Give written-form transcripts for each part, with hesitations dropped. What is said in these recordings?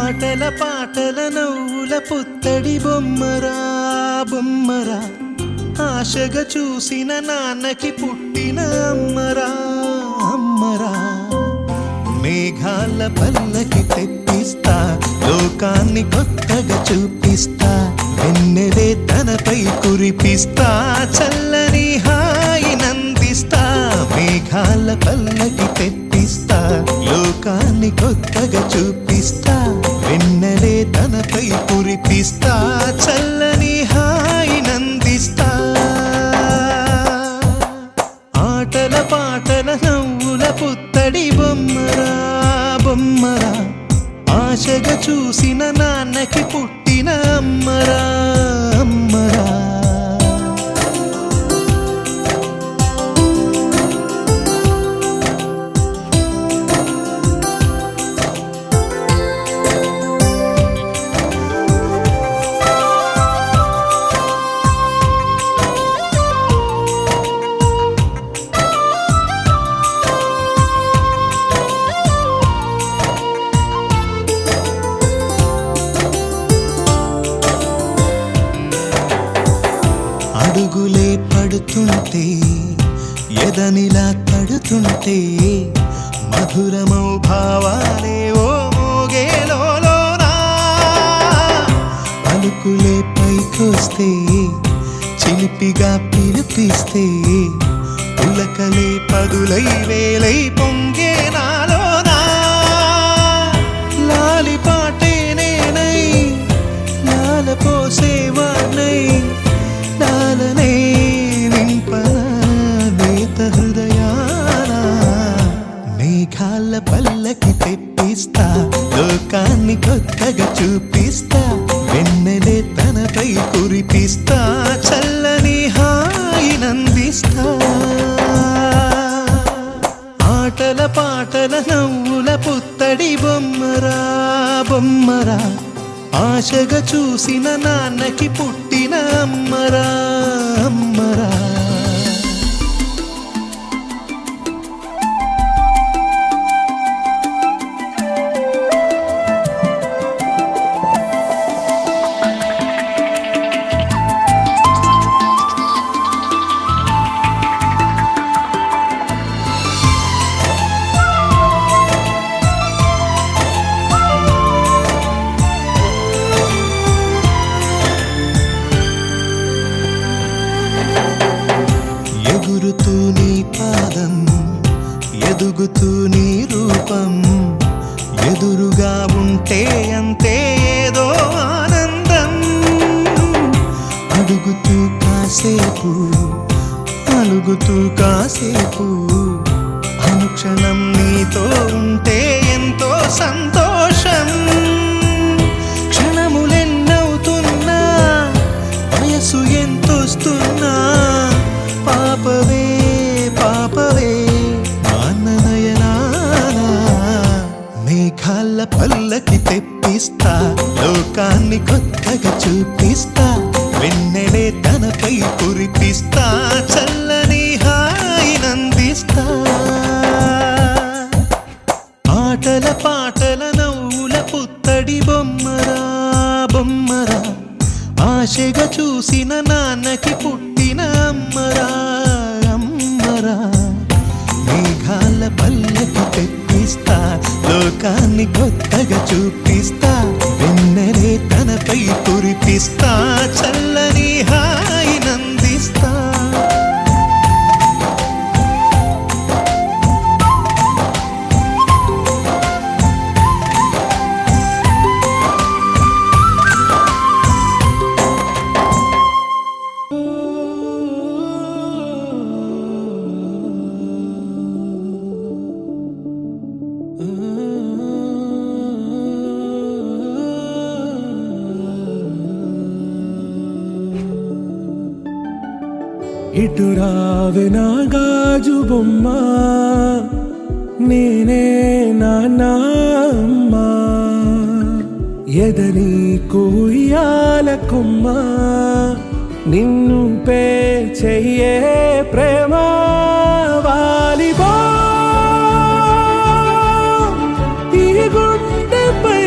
ఆటల పాటల నవ్వుల పుత్తడి బొమ్మరా బొమ్మరా, ఆశగా చూసిన నాన్నకి పుట్టిన అమ్మరా అమ్మరా. మేఘాల పల్లకి తెప్పిస్తా, లోకాన్ని కొత్తగా చూపిస్తా, వెన్నెలే తనపై కురిపిస్తా, చల్లని హాయినందిస్తా. మేఘాల పల్లకి తెప్పిస్తా, లోకాన్ని కొత్తగా చూపిస్తా, వెన్నెలే తనపై కురిపిస్తా, చల్లని హాయినందిస్తా. ఆటల పాటల నవ్వుల పుత్తడి బొమ్మరా బొమ్మరా, ఆశగా చూసిన నాన్నకి పుట్టిన అమ్మరా అమ్మరా. అడుగులే పడుతుంటే ఎదనిలా తడుతుంటే, మధురమౌ భావాలే ఓ మోగేలోనా. పలుకులే పైకొస్తే చిలిపిగా పిలిపిస్తే, పులకలే పదులై వేలై పొంగే నాలోనా. లాలి పాటే నేనై లాల పోసేవాణ్ణై, లాలనే నింపన నేత హృదయాన. మేఘాల పల్లకి తెప్పిస్తా, లోకాన్ని కొత్తగా చూపిస్తా, వెన్నెలే తనపై కురిపిస్తా, చల్లని హాయినందిస్తా. ఆటల పాటల నవ్వుల పుత్తడి బొమ్మరా బొమ్మరా, ఆశగా చూసిన నాన్నకి పుట్టిన అమ్మరా అమ్మరా. ఎగురుతూ నీ పాదం, ఎదుగుతూ నీ రూపం, ఎదురుగా ఉంటే అంతే ఏదో ఆనందం. అడుగుతూ కాసేపు, అలుగుతూ కాసేపు, అనుక్షణం నీతో ఉంటే ఎంతో సంతోషం. క్షణములెన్నవుతున్నా, వయసు ఎంతొస్తున్నా, పాపవే పాపవే నాన్ననయనానా. మేఘాల పల్లకి తెప్పిస్తా, లోకాన్ని కొత్తగా చూపిస్తా, వెన్నెలే తనపై కురిపిస్తా, చల్లని హాయినందిస్తా. ఆటల పాటల నవ్వుల పుత్తడి బొమ్మరా బొమ్మరా, ఆశగా చూసిన నాన్నకి పుట్టిన అమ్మరా అమ్మరా. మేఘాల పల్లకి తెప్పిస్తా, లోకాన్ని కొత్తగా చూపిస్తా, వెన్నెలే తనపై కురిపిస్తా, చల్లని హాయినందిస్తా. ఇటు రావే నా గాజు బొమ్మ, నేనే నాన్నమ్మ. ఎదని కొయ్యాల కొమ్మ, నిన్ను పే చెయ్యే ప్రేమ వాలిబా. ఈ గుండెపై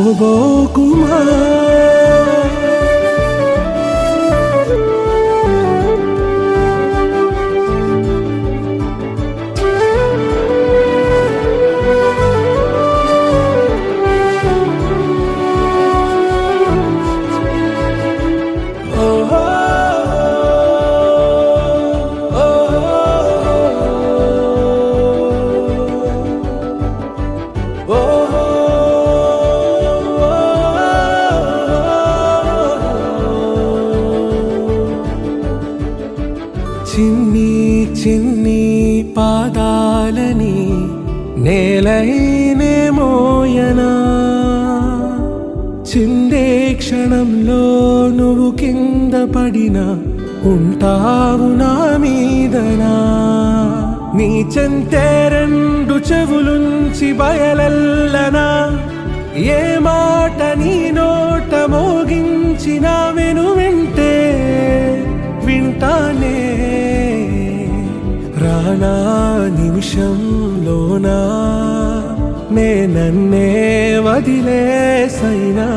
పోబోకుమా చిన్ని చిన్ని పాదాలని నేలైనే మోయనా చిందే క్షణంలో నువ్వు కింద పడినా ఉంటావు నా మీదనా నీ చెంతే రెండు చెవులుంచి బయలెల్లనా ఏ మాట నీ నోట మోగించిన వెను వింటే వింటానే రానా నిమిషంలోనా నే నన్నే వదిలేసైనా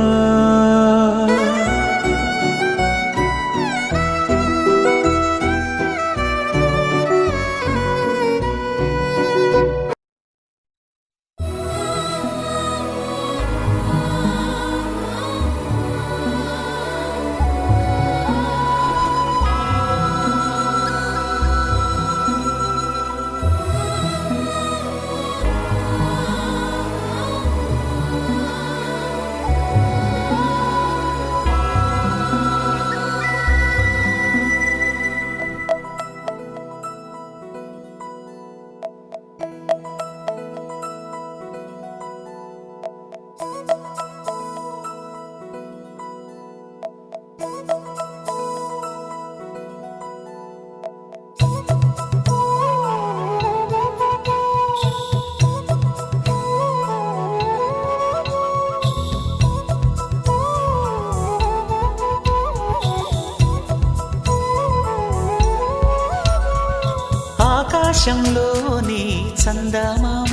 ఆకాశంలోని చందమామ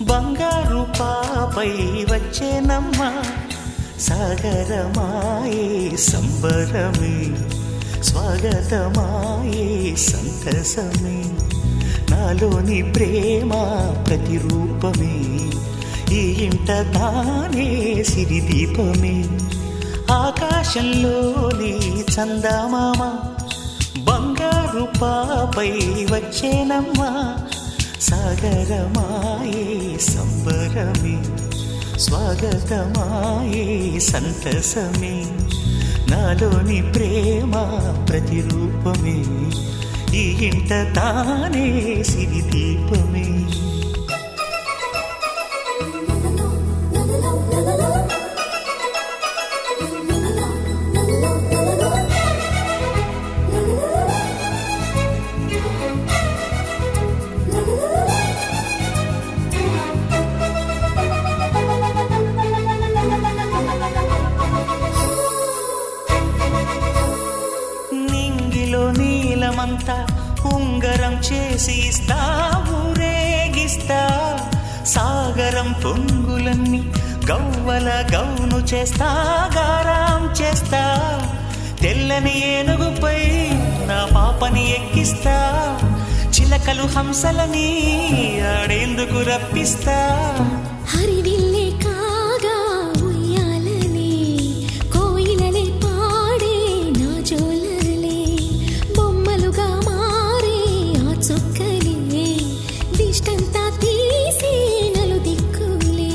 బంగారు పాపై వచ్చేనమ్మ సాగరమాయే సంబరమే స్వాగతమాయే సంతసమే నాలోని ప్రేమ ప్రతిరూపమే ఈ ఇంట తానే సిరిదీపమే ఆకాశంలోని చందమామ బంగారు పాపై వచ్చేనమ్మా సాగరమాయే సంబరమే స్వాగతమాయే సంతసమే నాలోని ప్రేమ ప్రతిరూపమే ఈ ఇంట తానే సిరిదీపమే నీలమంతా ఉంగరం చేసి ఇస్తా ఊరేగిస్తా సాగరం పొంగులన్నీ గవ్వల గౌను చేస్తా గారాం చేస్తా తెల్లని ఏనుగుపై నా పాపని ఎక్కిస్తా చిలకలు హంసలని ఆడేందుకు రప్పిస్తా హరివిల్లే కాగా ఉయ్యాలలే కోయిలలే పాడే నా జోలలే బొమ్మలుగా మారే ఆ చొక్కలే దిష్టంతా తీసి నలు దిక్కులే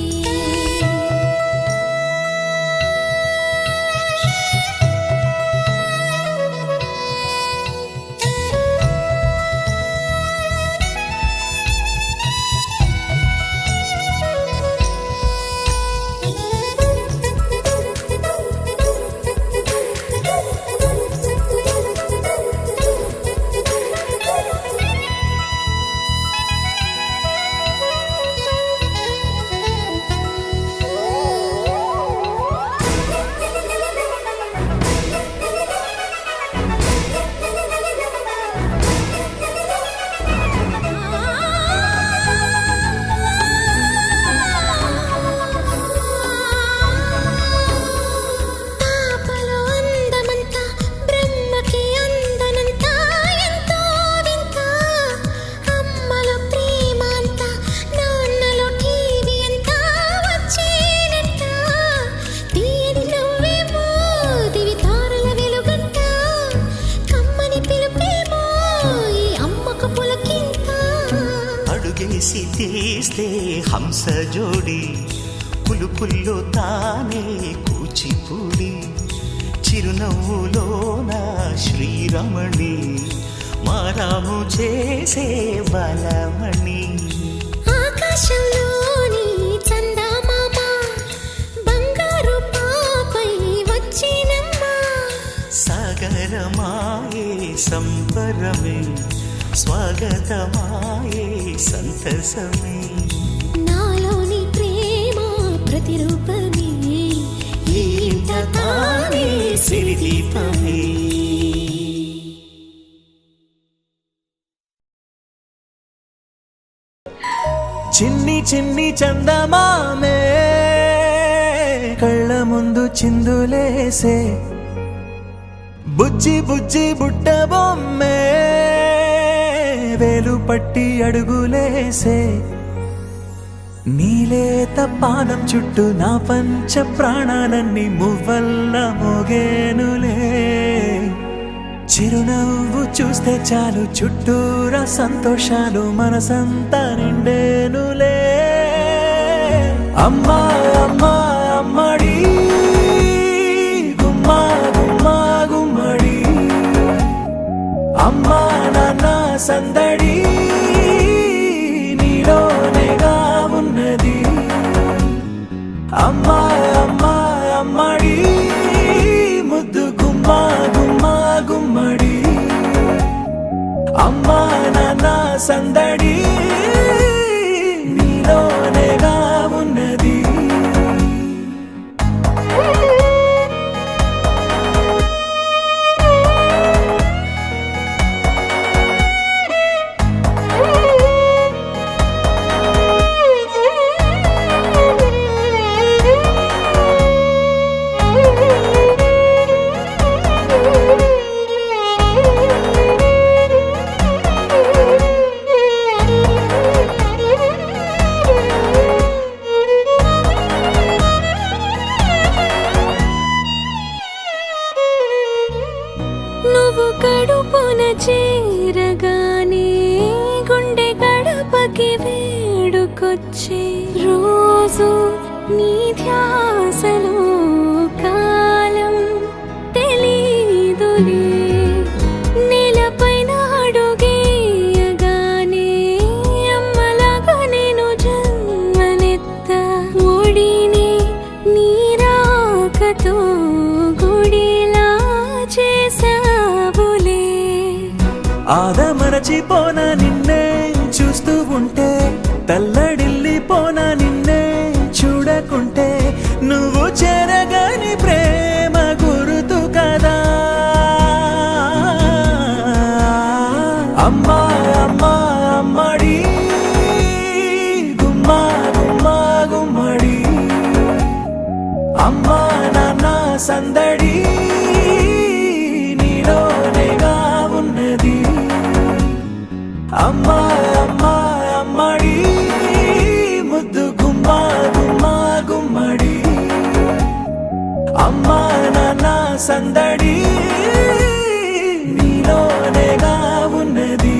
సజోడి పులుపుల్లో తానే కూచిపూడి చిరునవ్వులోన శ్రీరమణి మారాము చేసే బలమణి ఆకాశంలోని చందమామ బంగారు పాపై వచ్చినమ్మా సాగరమాయే సంబరమే స్వాగతమాయే సంతసమే నాలోని ప్రేమ ప్రతిరూపమే ఈ ఇంట తానే సిరిదీపమే చిన్ని చిన్ని చందమామే కళ్ళ ముందు చిందులేసే బుజ్జి బుజ్జి బుట్ట బొమ్మే వేలు పట్టి అడుగులేసే నీలేత పానం చుట్టూ నా పంచ ప్రాణాలన్నీ మువ్వల్ల మోగేనులే చిరునవ్వు చూస్తే చాలు చుట్టూరా సంతోషాలు మనసంతా నిండేనులే అమ్మా అమ్మా అమ్మడి గుమ్మా గుమ్మా గుమ్మడి అమ్మా నాన్న సందడి నీలోనేగా ఉన్నది అమ్మా అమ్మా అమ్మడి ముద్దు గుమ్మా గుమ్మా గుమ్మడి అమ్మా నాన్న సందడి నీలోనేగా ఉన్నది నువ్వు కడుపున చేరగానే గుండె గడపకి వేడుకొచ్చే రోజు నీ ధ్యాసలో కాలం తెలీదులే నేలపైన అడుగేయగానే అమ్మలాగా నేను జన్మనెత్త ఒడిని నీరాకతో గుడిలా చేసావులే ఆదమరచిపోన నిన్నే చూస్తూ ఉంటే తల్లడిల్లిపోన నిన్నే చూడకుంటే నువ్వు చెరగని ప్రేమ గురుతు కదా అమ్మా అమ్మా అమ్మడి గుమ్మా గుమ్మా గుమ్మడి అమ్మా నాన్న సందడి నీలోనేగా ఉన్నది అమ్మా అమ్మా అమ్మడి ముద్దు గుమ్మా గుమ్మా గుమ్మడి అమ్మా నాన్న సందడి నీలోనేగా ఉన్నది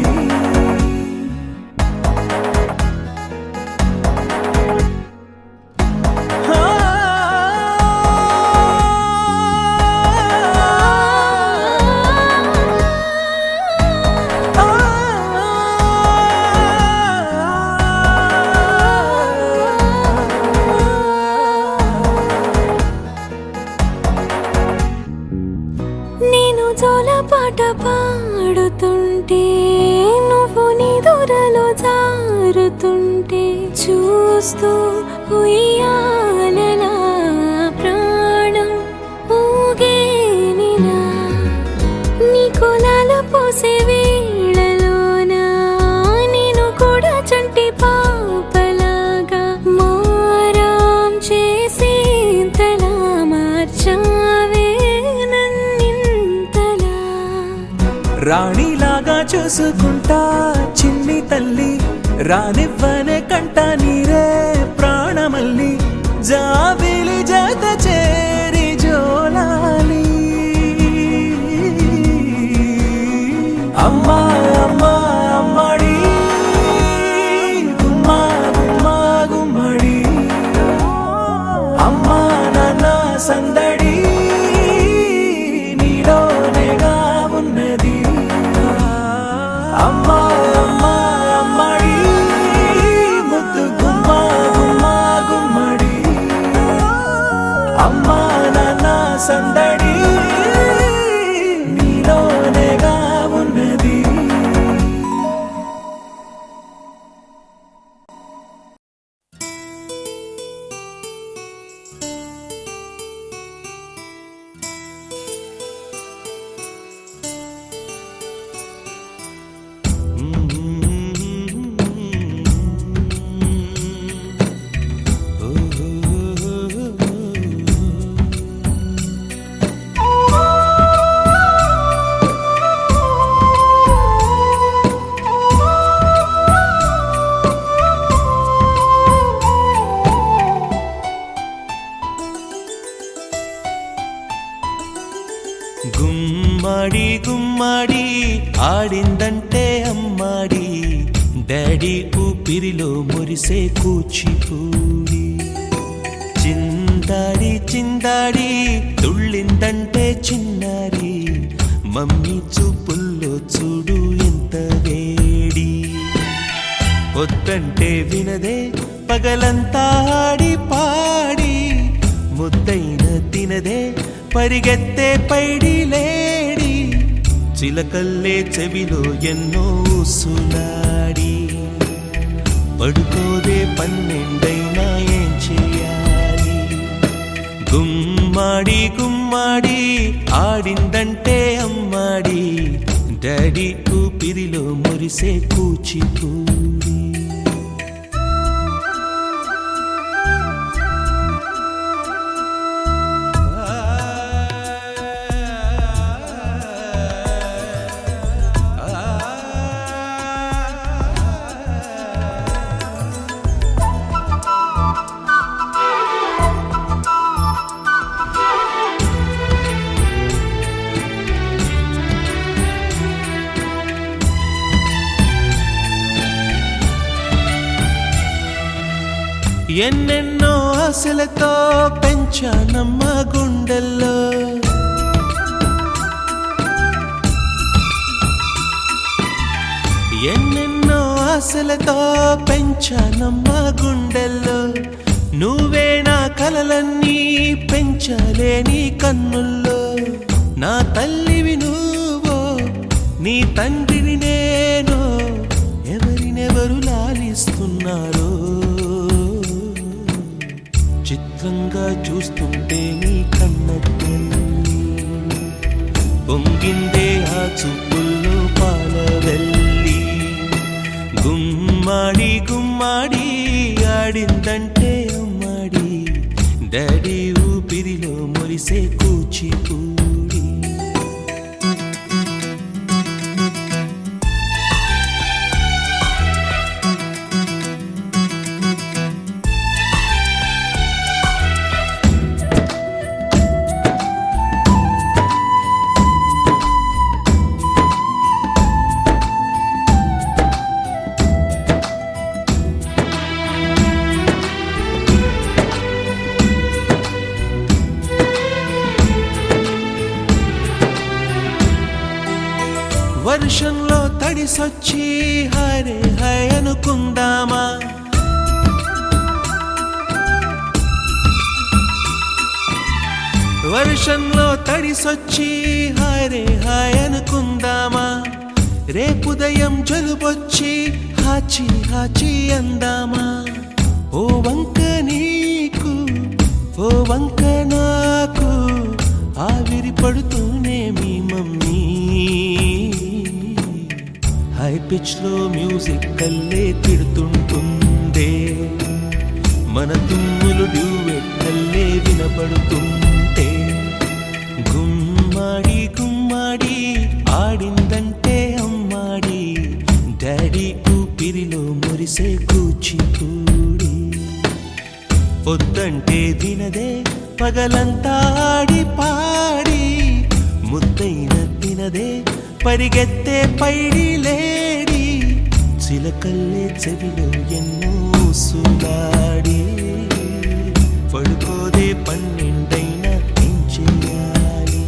నేను జోలపాట పాడుతుంటే నువ్వు నిదురలో జారుతుంటే చూస్తూ ఉయ్యాలలా ప్రాణం ఊగేనిలా నీ కులాల పోసే వేళలోన నేను కూడా చంటి పాపలాగా మారాం చేసేంతలా మార్చావే నన్నింతలా రాణిలాగా చూసుకుంటా చిన్ని తల్లి రానివ్వనే కంట నీరే ప్రాణమల్లి జాబిలి జత చేరి జోలాలి అమ్మా అమ్మా అమ్మడి గుమ్మా గుమ్మా గుమ్మడి గుమ్మాడి గుమ్మాడి ఆడిందంటే అమ్మాడి డాడీ ఊపిరిలో మురిసే కూచిపూడి చిందాడి చిందాడి తుళ్ళిందంటే చిన్నారి మమ్మీ చూపుల్లో చూడు ఎంత వేడి వద్దంటే వినదే పగలంతా ఆడి పాడి ముద్దైన తినదే పరిగెత్తే పైడి లేడి చిలకల్లే చెవిలో ఎన్నో సులాడి పడుకోదే పన్నెండైనా ఏం చేయాలి గుమ్మాడి గుమ్మాడి ఆడిందంటే అమ్మాడి డాడీ ఊపిరిలో మురిసే కూచిపూడి ఎన్నెన్నో ఆశలతో పెంచానమ్మ గుండెల్లో ఎన్నెన్నో ఆశలతో పెంచానమ్మ గుండెల్లో నువ్వే నా కలలన్నీ పెంచలే నీ కన్నుల్లో నా తల్లివి నువ్వో నీ తండ్రిని నేను ఎవరినెవరు లాలిస్తున్నారో చిత్రంగా చూస్తుంటే నీ కన్నట్టు పొంగిందే ఆ చూపుల్లో పాలవెల్లి గుమ్మాడి గుమ్మాడి ఆడిందంటే అమ్మాడి డాడీ ఊపిరిలో మురిసే కూచిపూడి వర్షంలో తడిసొచ్చి హరే హై అనుకుందామా వర్షంలో తడిసొచ్చి హరే హాయ్ అనుకుందామా రేపుదయం జలుబొచ్చి హాచి హాచి అందామా ఓ వంక నీకు ఓ వంక నాకు ఆవిరి పడుతూనే మీ మమ్మీ హై పిచ్ లో మ్యూజిక్ కల్లే తిడుతుంటుందే మన తుమ్ములు డ్యూయెట్ కల్లే వినపడుతుంటే గుమ్మాడి గుమ్మాడి ఆడిందంటే అమ్మాడి డాడీ ఊపిరిలో మురిసే కూచిపూడి పొద్దంటే వినదే పగలంతా ఆడి పాడి ముద్దైన తినదే పరిగెత్తే పైడి లేడి చిలకల్లే చెవిలో ఎన్నో సులాడి పడుకోదే పన్నెండైనా ఏం చేయాలి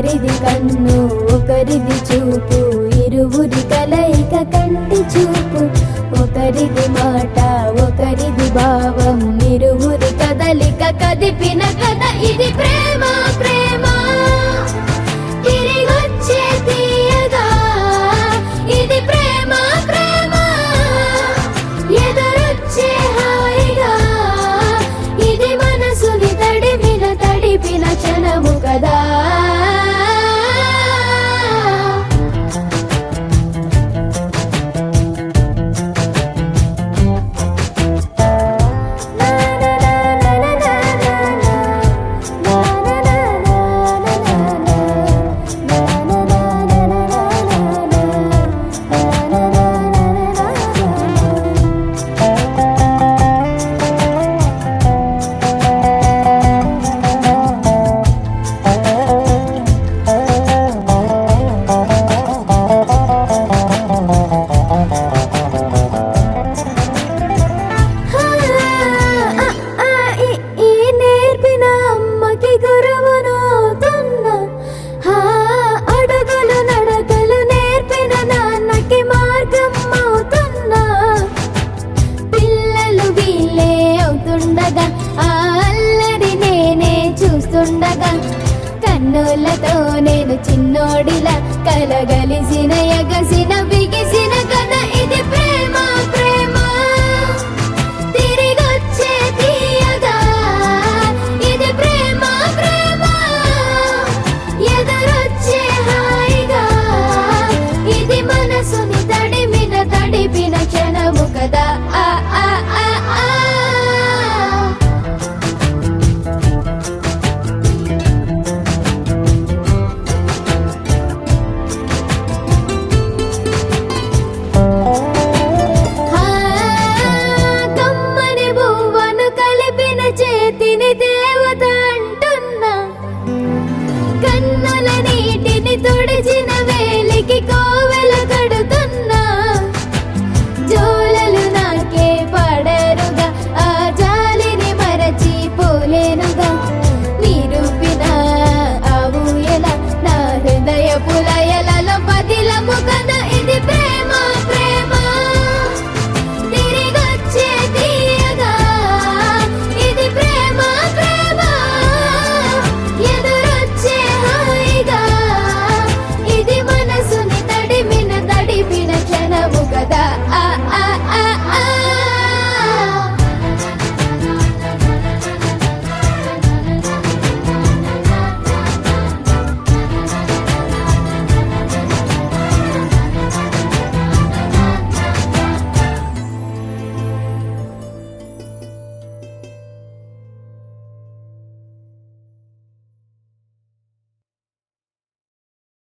ఒకరిది కన్ను ఒకరిది చూపు ఇరువురి కలయిక కంటి చూపు ఒకరిది మాట ఒకరిది భావం ఇరువురి కదలిక కదిపిన కథ ఇది ప్రేమ ప్రేమ తిరిగొచ్చే తీయగా ఇది ప్రేమ ప్రేమ ఎదురొచ్చే హాయిగా ఇది మనసుని తడిపిన క్షణము కదా కన్నులతో నేను చిన్నోడిలా కలగలిసిన ఎగసిన బిగిసి